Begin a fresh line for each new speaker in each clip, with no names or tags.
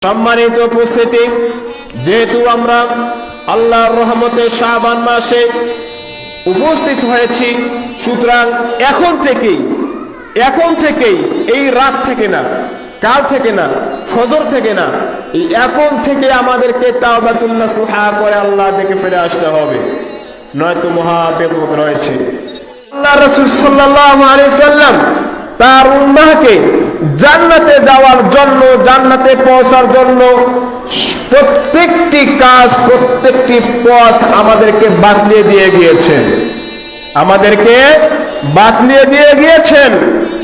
সম্মানিত উপস্থিতি, যেহেতু আমরা আল্লাহর রহমতে শাবান মাসে উপস্থিত হয়েছি, সুতরাং এখন থেকেই এই রাত থেকে না, কাল থেকে না, ফজর থেকে না, এই এখন থেকে আমাদেরকে তাওবাতুন নাসুহা করে আল্লাহ থেকে ফিরে আসতে হবে, নয়তো মহা বিপদ রয়েছে। আল্লাহ রাসূল সাল্লাল্লাহু আলাইহি সাল্লাম তার উম্মাহকে জান্নাতে যাওয়ার জন্য, জান্নাতে পৌঁছার জন্য প্রত্যেকটি কাজ, প্রত্যেকটি পথ আমাদেরকে বাতলিয়ে দিয়ে গিয়েছেন,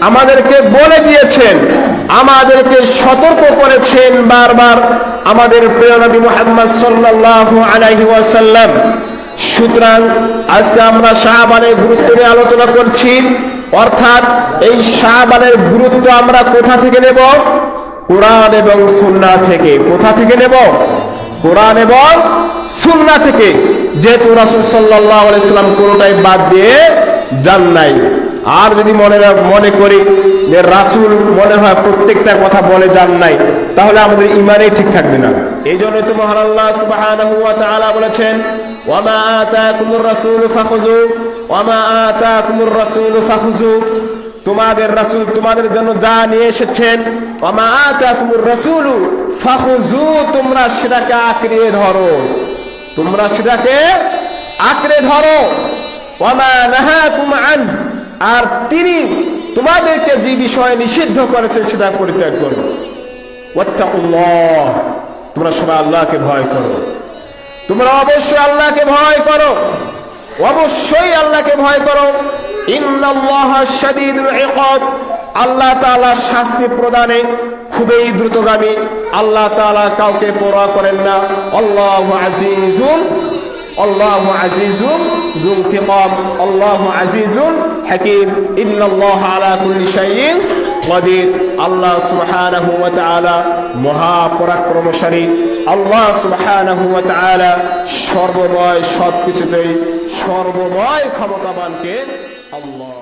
আমাদেরকে বলে গিয়েছেন, আমাদেরকে সতর্ক করেছেন বারবার আমাদের প্রিয় নবী মুহাম্মদ সাল্লাল্লাহু আলাইহি ওয়াসাল্লাম। সুতরাং আজকে আমরা শাবানের গুরুত্ব নিয়ে আলোচনা করছি, অর্থাৎ এই শাবানের গুরুত্ব আমরা কোথা থেকে নেব? কোরআন এবং সুন্নাহ থেকে। কোথা থেকে নেব? কোরআন এবং সুন্নাহ থেকে। যেহেতু রাসূল সাল্লাল্লাহু আলাইহি সাল্লাম কোনটাই বাদ দিয়ে যান নাই। আর যদি মনে করি যে রাসূল মনে হয় প্রত্যেকটা কথা বলে যান নাই, তাহলে আমাদের ঈমানই ঠিক থাকবে না। এই জন্য তো মহান আল্লাহ সুবহানাহু ওয়া তাআলা বলেছেন, ওয়ামা আতাকুমুর রাসূলু ফাখুযু ওয়ামা আতাকুমুর রাসূলু ফাখুযু, তোমাদের রাসূল তোমাদের জন্য যা নিয়ে এসেছেন, ওয়ামা আতাকুমুর রাসূলু ফাখুযু, তোমরা সেটাকে আঁকড়ে ধরো, ওয়ামা নাহাকুম আনহু, আর তিনি তোমাদেরকে যে বিষয়ে নিষিদ্ধ করেছেন সেটা পরিত্যাগ করো। ওয়াত্তাকুল্লাহ, তোমরা সবাই আল্লাহকে ভয় করো, তোমরা অবশ্যই আল্লাহকে ভয় করো, অবশ্যই আল্লাহকে ভয় করো। ইন্নাল্লাহা শাদীদুল ইকাব, আল্লাহ তাআলা শাস্তি প্রদানে খুবই দ্রুতগামী, আল্লাহ তাআলা কাউকে পরোয়া করেন না। আল্লাহু আজিজুন যু ইনতিকাম, আল্লাহু আজিজুন হাকীম, ইন্নাল্লাহা আলা কুল্লি শাইইন কাদির। আল্লাহ সুবহানাহু ওয়া তাআলা মহাপরাক্রমশালী, আল্লাহ সুবহানাহু ওয়া তাআলা সর্বময়, সবকিছুতেই সর্বময় ক্ষমতাবানকে আল্লাহ।